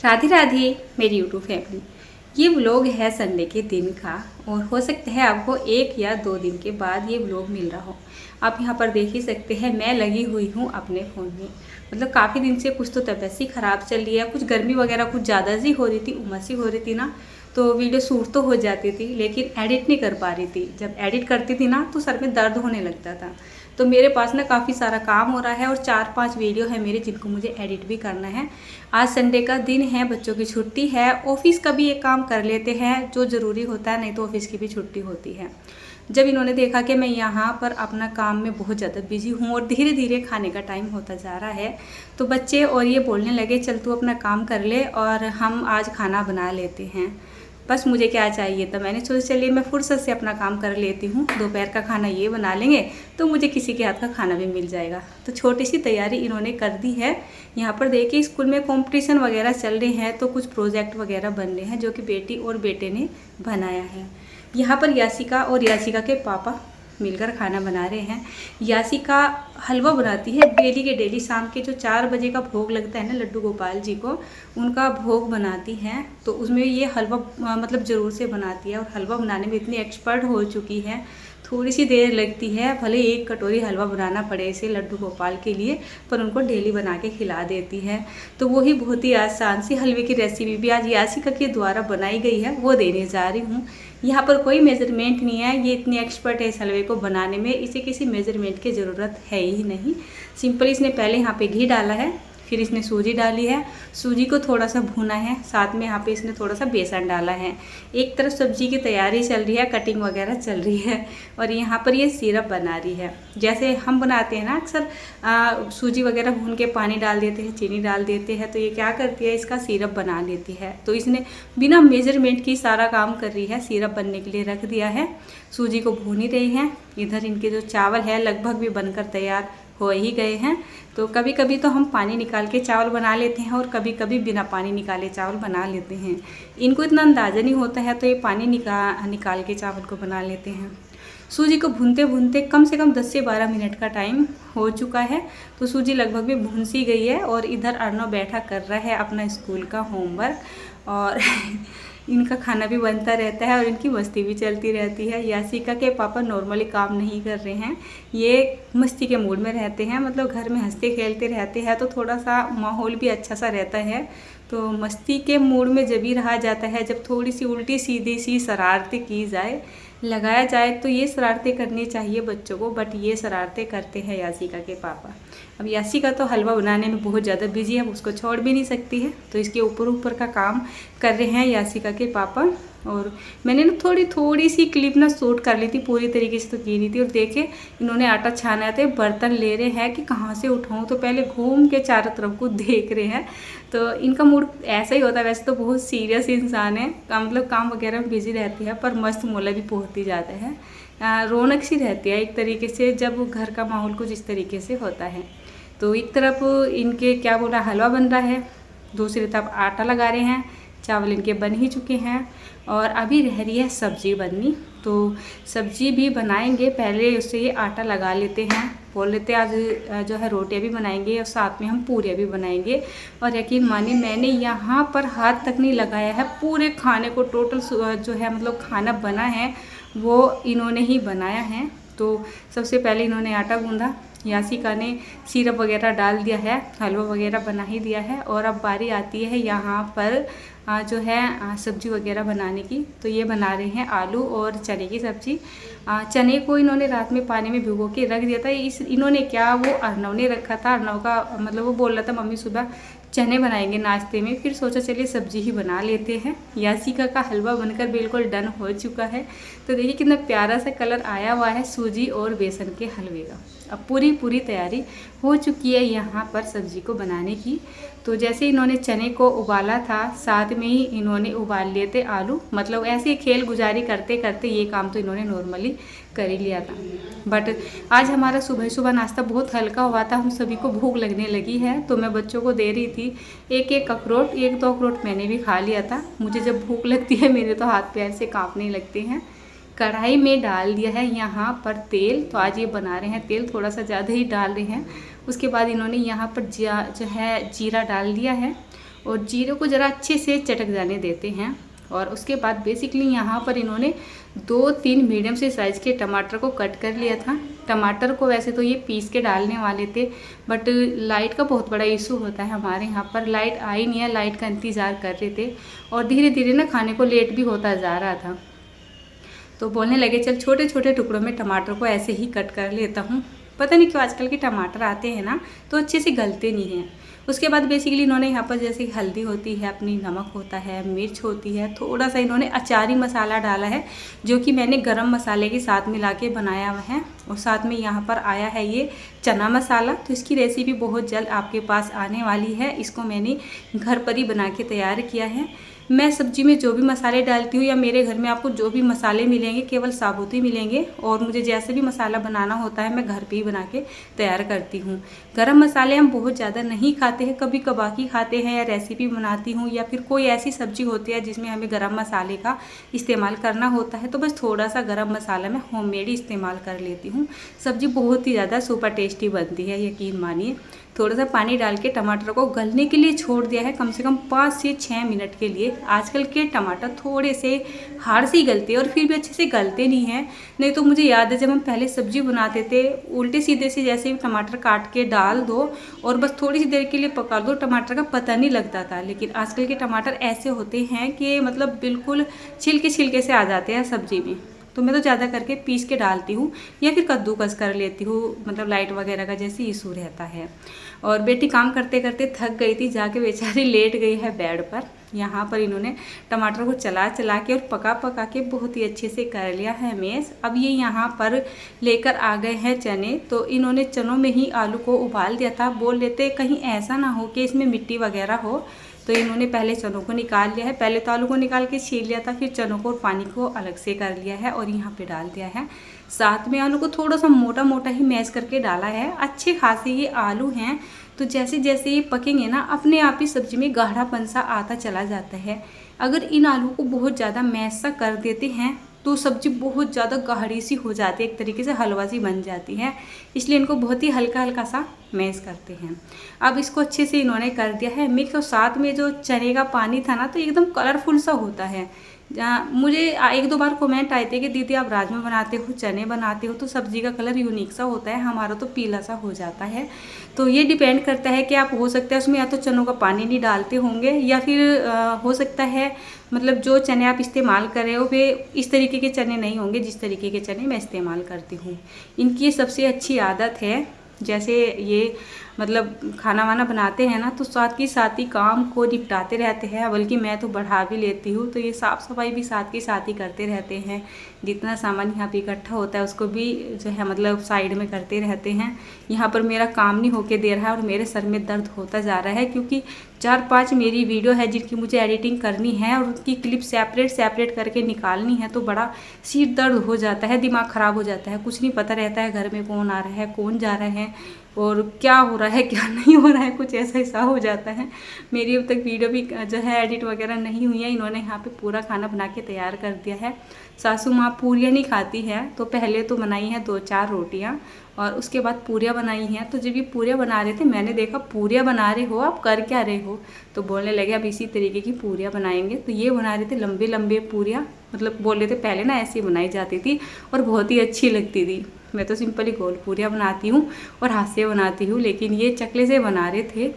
राधे राधे मेरी YouTube family. ये vlog है संडे के दिन का और हो सकता है आपको 1 या 2 दिन के बाद ये व्लॉग मिल रहा हो। आप यहाँ पर देख ही सकते हैं मैं लगी हुई हूँ अपने फ़ोन में। मतलब काफ़ी दिन से कुछ तो तबीयत सी ख़राब चल रही है, कुछ गर्मी वगैरह कुछ ज़्यादा सी हो रही थी, उमस सी हो रही थी ना, तो वीडियो शूट तो हो जाती थी लेकिन एडिट नहीं कर पा रही थी। जब एडिट करती थी ना तो सर में दर्द होने लगता था। तो मेरे पास ना काफ़ी सारा काम हो रहा है और 4-5 वीडियो है मेरे जिनको मुझे एडिट भी करना है। आज संडे का दिन है, बच्चों की छुट्टी है, ऑफिस का भी एक काम कर लेते हैं जो ज़रूरी होता है, नहीं तो ऑफिस की भी छुट्टी होती है। जब इन्होंने देखा कि मैं यहाँ पर अपना काम में बहुत ज़्यादा बिजी हूँ और धीरे धीरे खाने का टाइम होता जा रहा है, तो बच्चे और ये बोलने लगे चल तू अपना काम कर ले और हम आज खाना बना लेते हैं। बस मुझे क्या चाहिए था, मैंने सोचा चलिए मैं फुर्सत से अपना काम कर लेती हूँ, दोपहर का खाना ये बना लेंगे तो मुझे किसी के हाथ का खाना भी मिल जाएगा। तो छोटी सी तैयारी इन्होंने कर दी है। यहाँ पर देखिए स्कूल में कंपटीशन वगैरह चल रहे हैं तो कुछ प्रोजेक्ट वगैरह बन रहे हैं जो कि बेटी और बेटे ने बनाया है। यहाँ पर यासिका और यासिका के पापा मिलकर खाना बना रहे हैं। यासिका हलवा बनाती है डेली के डेली, शाम के जो 4 बजे का भोग लगता है ना लड्डू गोपाल जी को, उनका भोग बनाती हैं। तो उसमें ये हलवा मतलब ज़रूर से बनाती है और हलवा बनाने में इतनी एक्सपर्ट हो चुकी है। थोड़ी सी देर लगती है, भले 1 कटोरी हलवा बनाना पड़े इसे लड्डू गोपाल के लिए, पर उनको डेली बना के खिला देती है। तो वही बहुत ही आसान सी हलवे की रेसिपी भी आज यासिका के द्वारा बनाई गई है, वो देने जा रही हूँ। यहाँ पर कोई मेज़रमेंट नहीं है, ये इतनी एक्सपर्ट है इस हलवे को बनाने में, इसे किसी मेज़रमेंट की ज़रूरत है ही नहीं। सिंपल इसने पहले यहाँ पे घी डाला है, फिर इसने सूजी डाली है, सूजी को थोड़ा सा भुना है, साथ में यहाँ पे इसने थोड़ा सा बेसन डाला है। एक तरफ सब्जी की तैयारी चल रही है, कटिंग वगैरह चल रही है और यहाँ पर ये सिरप बना रही है। जैसे हम बनाते हैं ना अक्सर सूजी वगैरह भून के पानी डाल देते हैं, चीनी डाल देते हैं, तो ये क्या करती है इसका सिरप बना लेती है। तो इसने बिना मेजरमेंट की सारा काम कर रही है, सिरप बनने के लिए रख दिया है। सूजी को भून ही रही हैं। इधर इनके जो चावल है लगभग भी बनकर तैयार हो ही गए हैं। तो कभी कभी तो हम पानी निकाल के चावल बना लेते हैं और कभी कभी बिना पानी निकाले चावल बना लेते हैं। इनको इतना अंदाज़ा नहीं होता है तो ये पानी निकाल के चावल को बना लेते हैं। सूजी को भूनते भूनते कम से कम 10 से 12 मिनट का टाइम हो चुका है। तो सूजी लगभग भी भून सी गई है और इधर अर्नव बैठा कर रहा है अपना स्कूल का होमवर्क और इनका खाना भी बनता रहता है और इनकी मस्ती भी चलती रहती है। यासिका के पापा नॉर्मली काम नहीं कर रहे हैं, ये मस्ती के मूड में रहते हैं, मतलब घर में हंसते खेलते रहते हैं तो थोड़ा सा माहौल भी अच्छा सा रहता है। तो मस्ती के मूड में जब ही रहा जाता है, जब थोड़ी सी उल्टी सीधी सी शरारतें की जाए, लगाया जाए तो ये शरारतें करनी चाहिए बच्चों को, बट ये शरारतें करते हैं यासिका के पापा। अब यासिका तो हलवा बनाने में बहुत ज़्यादा बिजी है, उसको छोड़ भी नहीं सकती है, तो इसके ऊपर ऊपर का काम कर रहे हैं यासिका के पापा। और मैंने ना थोड़ी सी क्लिप ना शूट कर ली थी, पूरी तरीके से तो की नहीं थी। और देखे इन्होंने आटा छाना थे, बर्तन ले रहे हैं कि कहाँ से उठाऊँ, तो पहले घूम के चारों तरफ को देख रहे हैं। तो इनका मूड ऐसा ही होता है, वैसे तो बहुत सीरियस इंसान है, मतलब काम वगैरह में बिजी रहती है पर मस्त मोला भी बहुत ही ज़्यादा है। रौनक सी रहती है एक तरीके से जब घर का माहौल कुछ इस तरीके से होता है। तो एक तरफ इनके क्या बोला हलवा बन रहा है, दूसरी तरफ आटा लगा रहे हैं, चावल इनके बन ही चुके हैं और अभी रह रही है सब्जी बननी। तो सब्जी भी बनाएंगे, पहले उससे ये आटा लगा लेते हैं, बोल लेते हैं आज जो है रोटियां भी बनाएंगे और साथ में हम पूरियां भी बनाएंगे। और यकीन मानिए मैंने यहाँ पर हाथ तक नहीं लगाया है, पूरे खाने को टोटल जो है मतलब खाना बना है वो इन्होंने ही बनाया है। तो सबसे पहले इन्होंने आटा गूंदा, यासिका ने सिरप वगैरह डाल दिया है, हलवा वगैरह बना ही दिया है और अब बारी आती है यहाँ पर जो है सब्जी वगैरह बनाने की। तो ये बना रहे हैं आलू और चने की सब्ज़ी। चने को इन्होंने रात में पानी में भिगो के रख दिया था। इन्होंने क्या, वो अर्नव ने रखा था, अर्नव का मतलब वो बोल रहा था मम्मी सुबह चने बनाएंगे नाश्ते में, फिर सोचा चलिए सब्जी ही बना लेते हैं। यासिका का हलवा बनकर बिल्कुल डन हो चुका है। तो देखिए कितना प्यारा सा कलर आया हुआ है सूजी और बेसन के हलवे का। अब पूरी तैयारी हो चुकी है यहाँ पर सब्जी को बनाने की। तो जैसे इन्होंने चने को उबाला था, साथ में ही इन्होंने उबाल लिए थे आलू, मतलब ऐसे खेल गुजारी करते करते ये काम तो इन्होंने नॉर्मली कर ही लिया था। बट आज हमारा सुबह नाश्ता बहुत हल्का हुआ था, हम सभी को भूख लगने लगी है तो मैं बच्चों को दे रही थी एक अखरोट, 1-2 अखरोट मैंने भी खा लिया था। मुझे जब भूख लगती है मेरे तो हाथ पैर से कांपने लगते हैं। कढ़ाई में डाल दिया है यहाँ पर तेल, तो आज ये बना रहे हैं तेल थोड़ा सा ज़्यादा ही डाल रहे हैं। उसके बाद इन्होंने यहाँ पर जो है जीरा डाल दिया है और जीरे को ज़रा अच्छे से चटक जाने देते हैं। और उसके बाद बेसिकली यहाँ पर इन्होंने 2-3 मीडियम से साइज़ के टमाटर को कट कर लिया था। टमाटर को वैसे तो ये पीस के डालने वाले थे, बट लाइट का बहुत बड़ा इशू होता है हमारे यहाँ पर, लाइट आई नहीं है, लाइट का इंतज़ार कर रहे थे और धीरे धीरे ना खाने को लेट भी होता जा रहा था। तो बोलने लगे चल छोटे छोटे टुकड़ों में टमाटर को ऐसे ही कट कर लेता हूँ। पता नहीं क्यों आजकल के टमाटर आते हैं ना तो अच्छे से गलते नहीं हैं। उसके बाद बेसिकली इन्होंने यहाँ पर जैसे हल्दी होती है अपनी, नमक होता है, मिर्च होती है, थोड़ा सा इन्होंने अचारी मसाला डाला है जो कि मैंने गरम मसाले के साथ मिला के बनाया हुआ है। और साथ में यहाँ पर आया है ये चना मसाला। तो इसकी रेसिपी बहुत जल्द आपके पास आने वाली है। इसको मैंने घर पर ही बना के तैयार किया है। मैं सब्जी में जो भी मसाले डालती हूँ या मेरे घर में आपको जो भी मसाले मिलेंगे केवल साबुत ही मिलेंगे, और मुझे जैसे भी मसाला बनाना होता है मैं घर पे ही बना के तैयार करती हूँ। गरम मसाले हम बहुत ज़्यादा नहीं खाते हैं, कभी कभार ही खाते हैं, या रेसिपी बनाती हूँ या फिर कोई ऐसी सब्जी होती है जिसमें हमें गरम मसाले का इस्तेमाल करना होता है तो बस थोड़ा सा गरम मसाला मैं होममेड इस्तेमाल कर लेती हूँ। सब्जी बहुत ही ज़्यादा सुपर टेस्टी बनती है, यकीन मानिए। थोड़ा सा पानी डाल के टमाटर को गलने के लिए छोड़ दिया है, कम से कम 5 से 6 मिनट के लिए। आजकल के टमाटर थोड़े से हार्ड से ही गलते हैं और फिर भी अच्छे से गलते नहीं हैं। नहीं तो मुझे याद है जब हम पहले सब्जी बनाते थे उल्टे सीधे से जैसे भी टमाटर काट के डाल दो और बस थोड़ी सी देर के लिए पका दो, टमाटर का पता नहीं लगता था। लेकिन आजकल के टमाटर ऐसे होते हैं कि मतलब बिल्कुल छिलके छिलके से आ जाते हैं सब्जी में। तो मैं तो ज़्यादा करके पीस के डालती हूँ या फिर कद्दूकस कर लेती हूँ, मतलब लाइट वगैरह का जैसे इशू रहता है। और बेटी काम करते करते थक गई थी, जाके बेचारी लेट गई है बेड पर। यहाँ पर इन्होंने टमाटर को चला चला के और पका पका के बहुत ही अच्छे से कर लिया है मैश। अब ये यहाँ पर लेकर आ गए हैं चने। तो इन्होंने चनों में ही आलू को उबाल दिया था, बोल लेते कहीं ऐसा ना हो कि इसमें मिट्टी वगैरह हो। तो इन्होंने पहले चनों को निकाल लिया है, पहले तो आलू को निकाल के छील लिया था, फिर चनों को और पानी को अलग से कर लिया है और यहाँ पे डाल दिया है। साथ में आलू को थोड़ा सा मोटा मोटा ही मैश करके डाला है। अच्छे खासे ये आलू हैं, तो जैसे जैसे ये पकेंगे ना अपने आप ही सब्जी में गाढ़ापन सा आता चला जाता है। अगर इन आलू को बहुत ज़्यादा मैश सा कर देते हैं तो सब्जी बहुत ज़्यादा गाढ़ी सी हो जाती है, एक तरीके से हलवा सी बन जाती है। इसलिए इनको बहुत ही हल्का हल्का सा मैश करते हैं। अब इसको अच्छे से इन्होंने कर दिया है मिक्स। और साथ में जो चने का पानी था ना तो एकदम कलरफुल सा होता है। मुझे 1-2 बार कमेंट आए थे कि दीदी आप राजमा बनाते हो, चने बनाते हो तो सब्जी का कलर यूनिक सा होता है, हमारा तो पीला सा हो जाता है। तो ये डिपेंड करता है कि आप हो सकता है उसमें या तो चनों का पानी नहीं डालते होंगे या फिर हो सकता है मतलब जो चने आप इस्तेमाल कर रहे हो वे इस तरीके के चने नहीं होंगे जिस तरीके के चने मैं इस्तेमाल करती हूँ। इनकी सबसे अच्छी आदत है, जैसे ये मतलब खाना वाना बनाते हैं ना तो साथ ही काम को निपटाते रहते हैं, बल्कि मैं तो बढ़ा भी लेती हूँ। तो ये साफ़ सफाई भी साथ ही करते रहते हैं। जितना सामान यहाँ पे इकट्ठा होता है उसको भी जो है मतलब साइड में करते रहते हैं। यहाँ पर मेरा काम नहीं होके दे रहा है और मेरे सर में दर्द होता जा रहा है, क्योंकि 4-5 मेरी वीडियो है जिनकी मुझे एडिटिंग करनी है और उनकी क्लिप सेपरेट करके निकालनी है। तो बड़ा सिर दर्द हो जाता है, दिमाग ख़राब हो जाता है, कुछ नहीं पता रहता है घर में कौन आ रहा है कौन जा रहा है और क्या हो रहा है क्या नहीं हो रहा है, कुछ ऐसा हो जाता है। मेरी अब तक वीडियो भी जो है एडिट वगैरह नहीं हुई है। इन्होंने यहाँ पे पूरा खाना बना के तैयार कर दिया है। सासू माँ पूरियाँ नहीं खाती है तो पहले तो बनाई हैं 2-4 रोटियाँ और उसके बाद पूरियाँ बनाई हैं। तो जब ये पूरियाँ बना रहे थे मैंने देखा पूरियाँ बना रहे हो आप कर क्या रहे हो, तो बोलने लगे अब इसी तरीके की पूरियाँ बनाएंगे। तो ये बना रहे थे लंबे लंबे पूरियाँ, मतलब बोल रहे थे पहले ना ऐसी बनाई जाती थी और बहुत ही अच्छी लगती थी। मैं तो सिंपली गोल पूरियाँ बनाती हूँ और हाथ से बनाती हूँ, लेकिन ये चकले से बना रहे थे।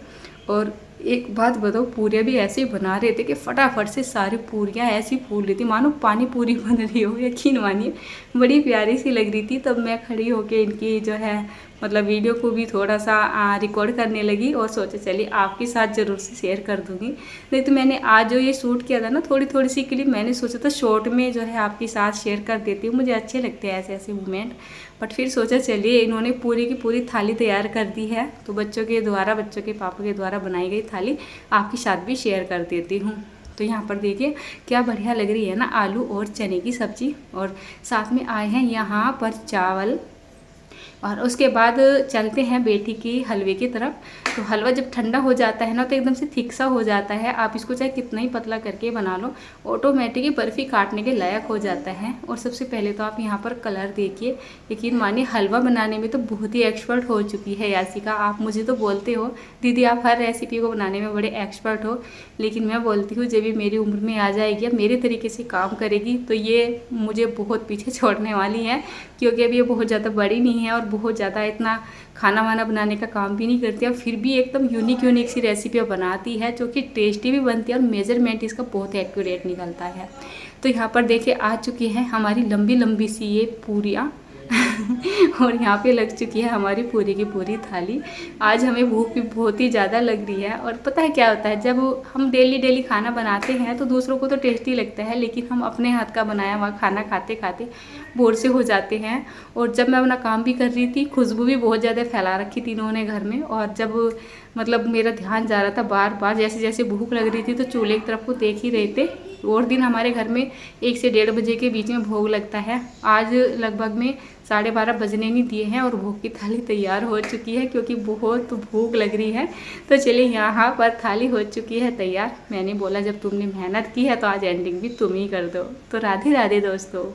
और एक बात बताओ, पूरियाँ भी ऐसे बना रहे थे कि फटाफट से सारी पूरियाँ ऐसी फूल रही थी मानो पानी पूरी बन रही हो, यकीन मानिए बड़ी प्यारी सी लग रही थी। तब मैं खड़ी होके इनकी जो है मतलब वीडियो को भी थोड़ा सा रिकॉर्ड करने लगी और सोचा चलिए आपके साथ ज़रूर से शेयर कर दूँगी। नहीं तो मैंने आज जो ये शूट किया था ना थोड़ी सी क्लिप मैंने सोचा था शॉर्ट में जो है आपके साथ शेयर कर देती हूँ, मुझे अच्छे लगते हैं ऐसे मोमेंट। बट फिर सोचा चलिए इन्होंने पूरी की पूरी थाली तैयार कर दी है तो बच्चों के पापा के द्वारा बनाई गई थाली आपके साथ भी शेयर कर देती हूँ। तो यहाँ पर देखिए क्या बढ़िया लग रही है ना आलू और चने की सब्ज़ी। और साथ में आए हैं यहाँ पर चावल। और उसके बाद चलते हैं बेटी की हलवे की तरफ। तो हलवा जब ठंडा हो जाता है ना तो एकदम से थिक सा हो जाता है। आप इसको चाहे कितना ही पतला करके बना लो, ऑटोमेटिक बर्फ़ी काटने के लायक हो जाता है। और सबसे पहले तो आप यहाँ पर कलर देखिए, यकीन मानिए हलवा बनाने में तो बहुत ही एक्सपर्ट हो चुकी है यासिका। आप मुझे तो बोलते हो दीदी आप हर रेसिपी को बनाने में बड़े एक्सपर्ट हो, लेकिन मैं बोलती हूँ जब भी मेरी उम्र में आ जाएगी, मेरे तरीके से काम करेगी तो ये मुझे बहुत पीछे छोड़ने वाली है, क्योंकि अभी ये बहुत ज़्यादा बड़ी नहीं है और बहुत ज़्यादा इतना खाना वाना बनाने का काम भी नहीं करती है। फिर भी एकदम यूनिक सी रेसिपियाँ बनाती है जो कि टेस्टी भी बनती है और मेजरमेंट इसका बहुत एक्यूरेट निकलता है। तो यहाँ पर देखिए आ चुकी है हमारी लंबी लंबी सी ये पूरियाँ और यहाँ पे लग चुकी है हमारी पूरी की पूरी थाली। आज हमें भूख भी बहुत ही ज़्यादा लग रही है। और पता है क्या होता है, जब हम डेली खाना बनाते हैं तो दूसरों को तो टेस्टी लगता है, लेकिन हम अपने हाथ का बनाया हुआ खाना खाते खाते बोर से हो जाते हैं। और जब मैं अपना काम भी कर रही थी, खुशबू भी बहुत ज़्यादा फैला रखी थी इन्होंने घर में, और जब मतलब मेरा ध्यान जा रहा था बार बार, जैसे जैसे भूख लग रही थी तो चूल्हे की तरफ को देख ही रहे थे। और दिन हमारे घर में 1 से 1:30 बजे के बीच में भोग लगता है। आज लगभग में 12:30 बजने नहीं दिए हैं और भोग की थाली तैयार हो चुकी है, क्योंकि बहुत भूख लग रही है। तो चलिए यहाँ पर थाली हो चुकी है तैयार। मैंने बोला जब तुमने मेहनत की है तो आज एंडिंग भी तुम ही कर दो। तो राधे राधे दोस्तों।